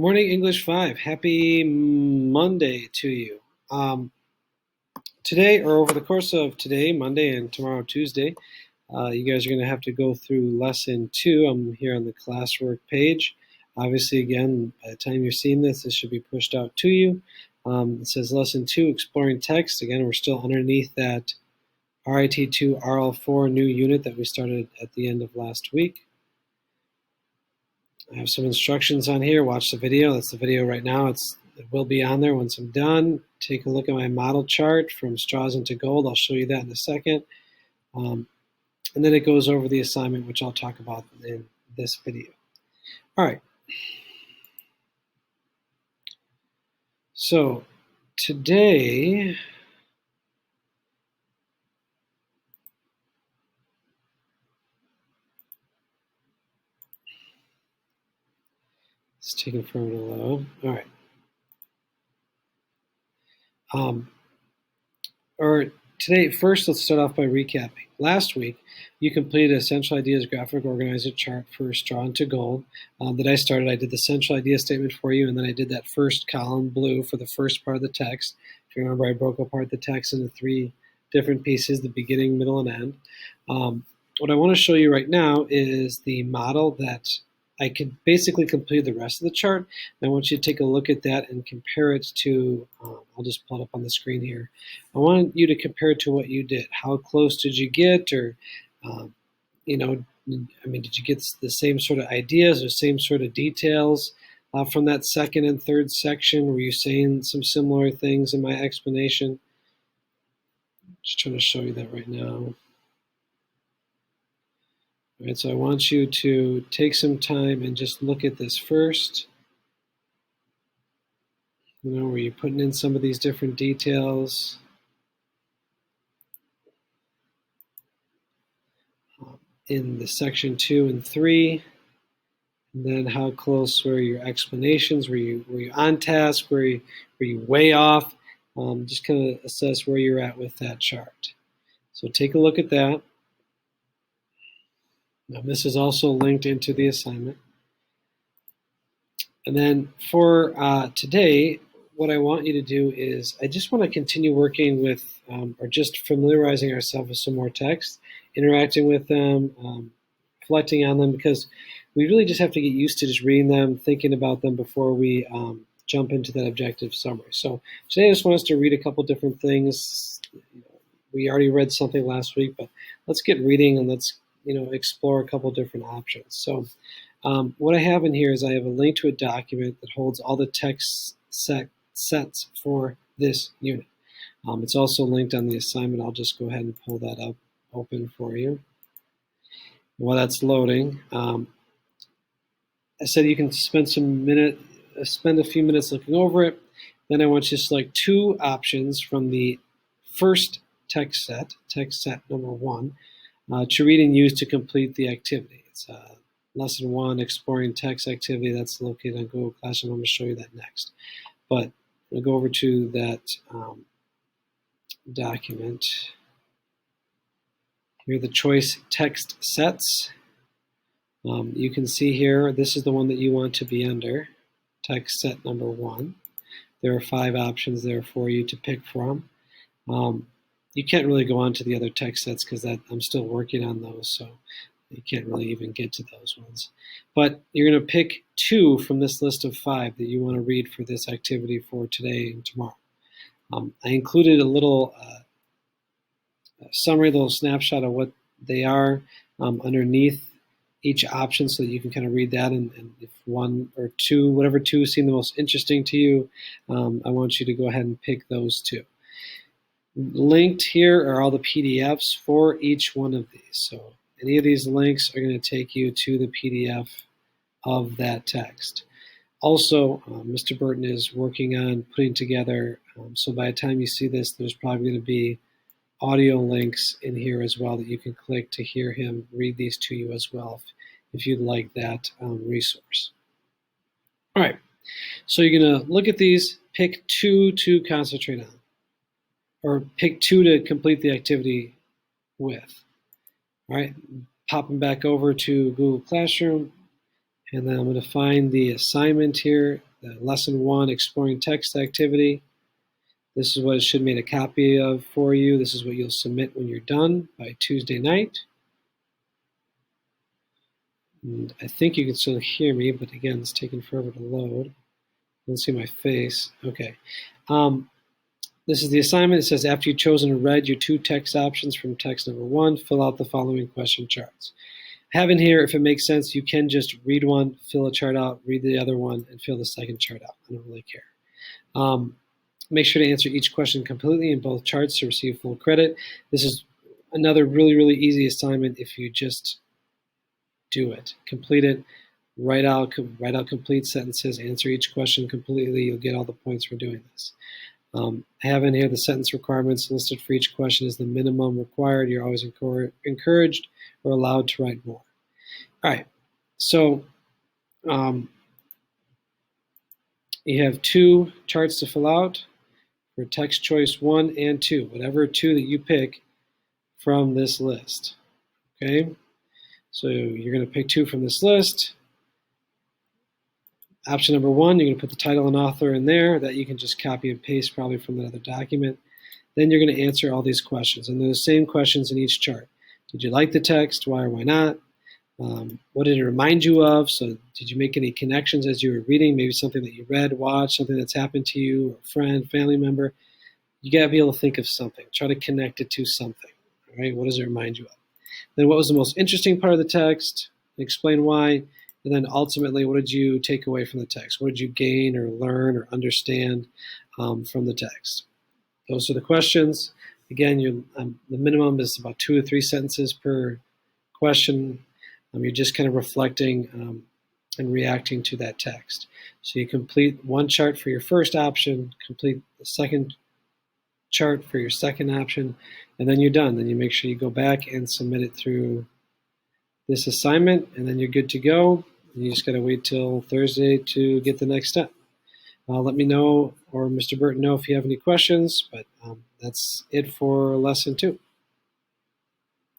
Morning English 5. Happy Monday to you. Today, or over the course of today, Monday, and tomorrow, Tuesday, you guys are going to have to go through Lesson 2. I'm here on the classwork page. Obviously, again, by the time you're seeing this, this should be pushed out to you. It says Lesson 2, Exploring Text. Again, we're still underneath that RIT2 RL4 new unit that we started at the end of last week. I have some instructions on here. Watch the video. That's the video right now. It will be on there once I'm done. Take a look at my model chart from straws into gold. I'll show you that in a second. And then it goes over the assignment, which I'll talk about in this video. All right. So today, it's taking forever to load. All right. Today, first, let's start off by recapping. Last week, you completed a Central Ideas Graphic Organizer chart for Straw into Gold that I started. I did the Central Idea statement for you, and then I did that first column, blue, for the first part of the text. If you remember, I broke apart the text into 3 different pieces, the beginning, middle, and end. What I want to show you right now is the model that I could basically complete the rest of the chart. And I want you to take a look at that and compare it to, I'll just pull it up on the screen here. I want you to compare it to what you did. How close did you get? Or, did you get the same sort of ideas or same sort of details from that second and third section? Were you saying some similar things in my explanation? Just trying to show you that right now. All right, so I want you to take some time and just look at this first. Where you're putting in some of these different details. In the section 2 and 3. And then how close were your explanations? Were you on task? Were you way off? Just kind of assess where you're at with that chart. So take a look at that. Now this is also linked into the assignment. And then for today, what I want you to do is I just want to continue working with or just familiarizing ourselves with some more text, interacting with them, reflecting on them, because we really just have to get used to just reading them, thinking about them before we jump into that objective summary. So today I just want us to read a couple different things. We already read something last week, but let's get reading and let's explore a couple different options. So what I have in here is I have a link to a document that holds all the text sets for this unit. It's also linked on the assignment. I'll just go ahead and pull that up open for you. While that's loading, I said you can spend a few minutes looking over it. Then I want you to select 2 options from the first text set number 1, to read and use to complete the activity. It's Lesson 1, Exploring Text activity. That's located on Google Classroom. I'm going to show you that next. But we'll go over to that document. Here are the choice text sets. You can see here, this is the one that you want to be under, text set number 1. There are 5 options there for you to pick from. You can't really go on to the other text sets because I'm still working on those, so you can't really even get to those ones. But you're going to pick 2 from this list of 5 that you want to read for this activity for today and tomorrow. I included a little summary, a little snapshot of what they are underneath each option so that you can kind of read that, and if 1 or 2, whatever 2 seem the most interesting to you, I want you to go ahead and pick those 2. Linked here are all the PDFs for each one of these. So any of these links are going to take you to the PDF of that text. Also, Mr. Burton is working on putting together, so by the time you see this, there's probably going to be audio links in here as well that you can click to hear him read these to you as well if you'd like that resource. All right, so you're going to look at these, pick 2 to concentrate on, or pick 2 to complete the activity with. All right, popping back over to Google Classroom, and then I'm going to find the assignment here the Lesson 1 Exploring Text activity. This is what it should make a copy of for you. This is what you'll submit when you're done by Tuesday night. And I think you can still hear me, but again, it's taking forever to load. You can see my face. Okay. This is the assignment. It says, after you've chosen and read your 2 text options from text number 1, fill out the following question charts. I have in here, if it makes sense, you can just read one, fill a chart out, read the other one, and fill the second chart out. I don't really care. Make sure to answer each question completely in both charts to receive full credit. This is another really, really easy assignment if you just do it. Complete it, write out complete sentences, answer each question completely. You'll get all the points for doing this. I have in here the sentence requirements listed for each question is the minimum required. You're always encouraged or allowed to write more. All right, so you have 2 charts to fill out for text choice 1 and 2, whatever 2 that you pick from this list. Okay, so you're going to pick 2 from this list. Option number 1, you're going to put the title and author in there that you can just copy and paste probably from another document. Then you're going to answer all these questions, and they're the same questions in each chart. Did you like the text? Why or why not? What did it remind you of? So did you make any connections as you were reading? Maybe something that you read, watched, something that's happened to you, or a friend, family member. You got to be able to think of something. Try to connect it to something. All right? What does it remind you of? Then what was the most interesting part of the text? Explain why. And then ultimately, what did you take away from the text? What did you gain or learn or understand from the text? Those are the questions. Again, the minimum is about 2 or 3 sentences per question. You're just kind of reflecting and reacting to that text. So you complete 1 chart for your first option, complete the second chart for your second option, and then you're done. Then you make sure you go back and submit it through this assignment, and then you're good to go. And you just got to wait till Thursday to get the next step. Let me know, or Mr. Burton know, if you have any questions, but that's it for lesson 2.